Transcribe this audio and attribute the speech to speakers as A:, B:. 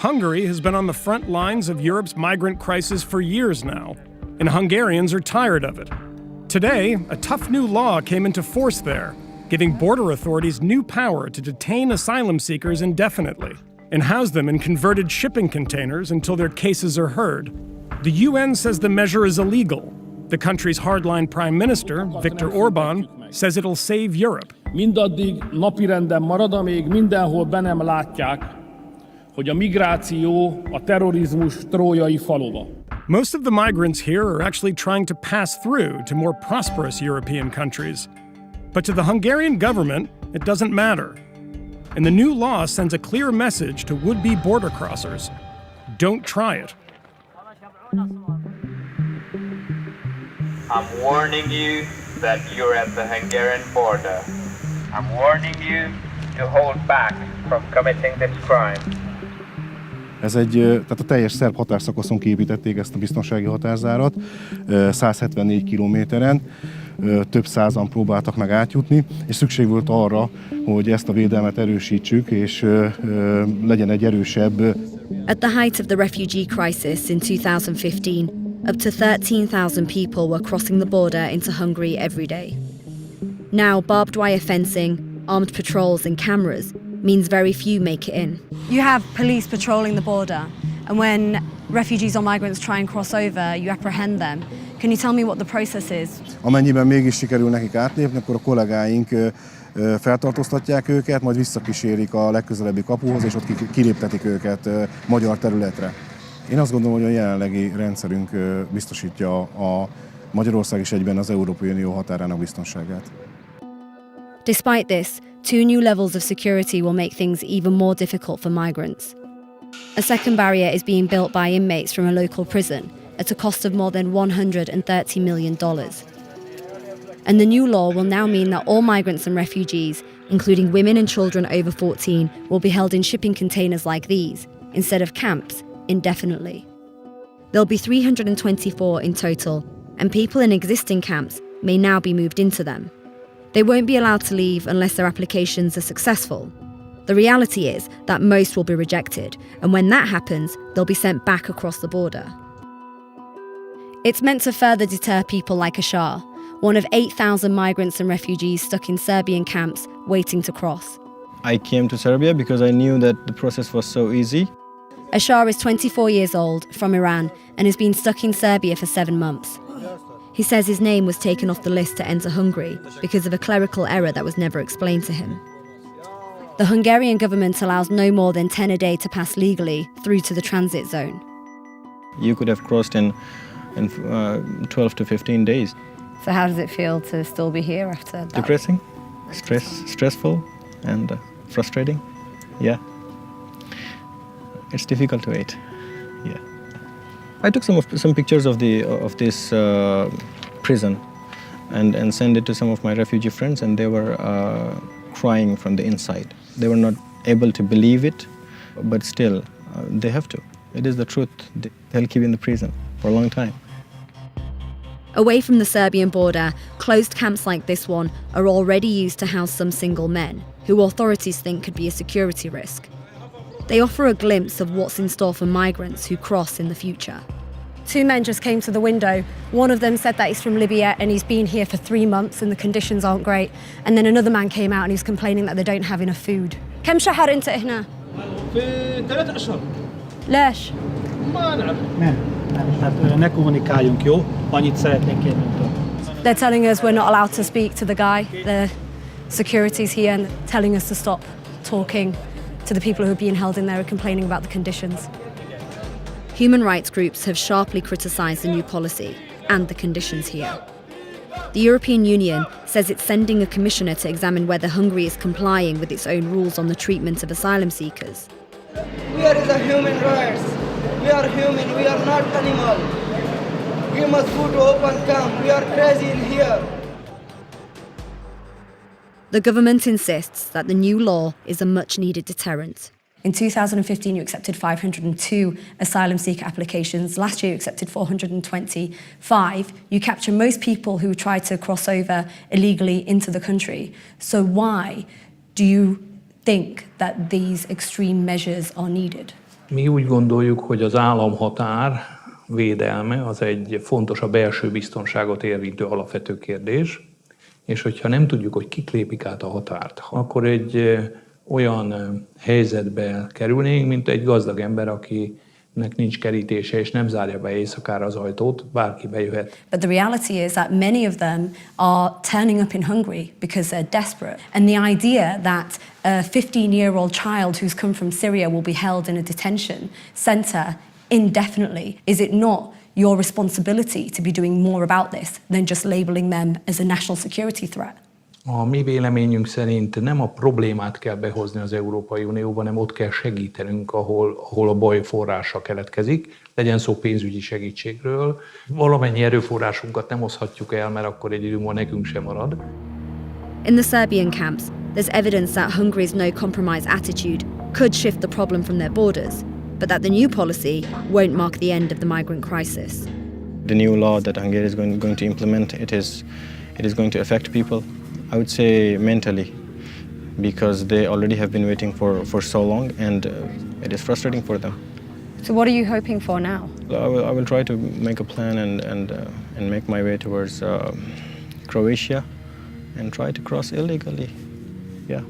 A: Hungary has been on the front lines of Europe's migrant crisis for years now, and Hungarians are tired of it. Today, a tough new law came into force there, giving border authorities new power to detain asylum seekers indefinitely and house them in converted shipping containers until their cases are heard. The UN says the measure is illegal. The country's hardline prime minister, Viktor Orbán, says it'll save Europe.
B: Mindaddig napirenden marad, amíg mindenhol be nem látják, hogy a migráció a terrorizmus trójai falova.
A: Most of the migrants here are actually trying to pass through to more prosperous European countries. But to the Hungarian government, it doesn't matter. And the new law sends a clear message to would-be border crossers. Don't try it.
C: I'm warning you that you're at the Hungarian border. I'm warning you to hold back from committing this crime.
D: Tehát a teljes szerb határszakaszon kiépítették ezt a biztonsági határzárat, 174 kilométeren, több százan próbáltak meg átjutni, és szükség volt arra, hogy ezt a védelmet erősítsük, és legyen egy erősebb.
E: At the height of the refugee crisis in 2015, up to 13,000 people were crossing the border into Hungary every day. Now, barbed wire fencing, armed patrols and cameras means very few make it in.
F: You have police patrolling the border, and when refugees or migrants try and cross over, you apprehend them. Can you tell me what the process is?
D: Amennyiben mégis sikerül nekik átlépni, akkor a kollégáink feltartóztatják őket, majd visszakísérik a legközelebbi kapuhoz, és ott kiléptetik őket magyar területre. Én azt gondolom, hogy a jelenlegi rendszerünk biztosítja a Magyarország és egyben az Európai Unió határának biztonságát.
E: Despite this, 2 new levels of security will make things even more difficult for migrants. A second barrier is being built by inmates from a local prison at a cost of more than $130 million. And the new law will now mean that all migrants and refugees, including women and children over 14, will be held in shipping containers like these, instead of camps, indefinitely. There'll be 324 in total, and people in existing camps may now be moved into them. They won't be allowed to leave unless their applications are successful. The reality is that most will be rejected, and when that happens, they'll be sent back across the border. It's meant to further deter people like Ashar, one of 8,000 migrants and refugees stuck in Serbian camps waiting to cross.
G: I came to Serbia because I knew that the process was so easy.
E: Ashar is 24 years old, from Iran, and has been stuck in Serbia for 7 months. He says his name was taken off the list to enter Hungary because of a clerical error that was never explained to him. The Hungarian government allows no more than 10 a day to pass legally through to the transit zone.
G: You could have crossed in 12 to 15 days.
F: So how does it feel to still be here after that?
G: Depressing, stressful, and frustrating. Yeah. It's difficult to wait. Yeah. I took some pictures of this prison and sent it to some of my refugee friends, and they were crying from the inside. They were not able to believe it, but still, they have to. It is the truth. They'll keep in the prison for a long time.
E: Away from the Serbian border, closed camps like this one are already used to house some single men, who authorities think could be a security risk. They offer a glimpse of what's in store for migrants who cross in the future.
F: 2 men just came to the window. One of them said that he's from Libya and he's been here for 3 months and the conditions aren't great. And then another man came out and he's complaining that they don't have enough food. كم شهر أنت هنا؟
B: في 3 أشهر.
F: ليش؟
B: ما نعرف.
H: Tehát ne kommunikáljunk, jó? Annyit szeretnénk kérni.
F: They're telling us we're not allowed to speak to the guy. The security's here and telling us to stop talking to the people who are being held in there and complaining about the conditions.
E: Human rights groups have sharply criticised the new policy and the conditions here. The European Union says it's sending a commissioner to examine whether Hungary is complying with its own rules on the treatment of asylum seekers.
I: Here is a human rights. We are human, we are not animal. We must go to open camp. We are crazy in here.
E: The government insists that the new law is a much-needed deterrent.
F: In 2015, you accepted 502 asylum seeker applications. Last year, you accepted 425. You capture most people who try to cross over illegally into the country. So why do you think that these extreme measures are needed?
J: Mi úgy gondoljuk, hogy az államhatár védelme az egy fontos, a belső biztonságot érintő alapvető kérdés, és hogyha nem tudjuk, hogy kik lépik át a határt, akkor egy olyan helyzetbe kerülnénk, mint egy gazdag ember, akinek nincs kerítése és nem zárja be éjszakára az ajtót, bárki bejöhet.
F: But the reality is that many of them are turning up in Hungary because they're desperate. And the idea that a 15-year-old child who's come from Syria will be held in a detention center indefinitely, is it not your responsibility to be doing more about this than just labeling them as a national security threat?
J: A mi véleményünk szerint nem a problémát kell behozni az Európai Unióba, hanem ott kell segítenünk, ahol a baj forrása keletkezik, legyen szó pénzügyi segítségről. Valamennyi erőforrásunkat nem oszhatjuk el, mert akkor egy idő múlva nekünk sem marad.
E: In the Serbian camps, there's evidence that Hungary's no-compromise attitude could shift the problem from their borders, but that the new policy won't mark the end of the migrant crisis.
G: The new law that Hungary is going to implement, it is going to affect people, I would say mentally, because they already have been waiting for so long, and it is frustrating for them.
E: So what are you hoping for now?
G: I will try to make a plan and make my way towards Croatia and try to cross illegally. Yeah.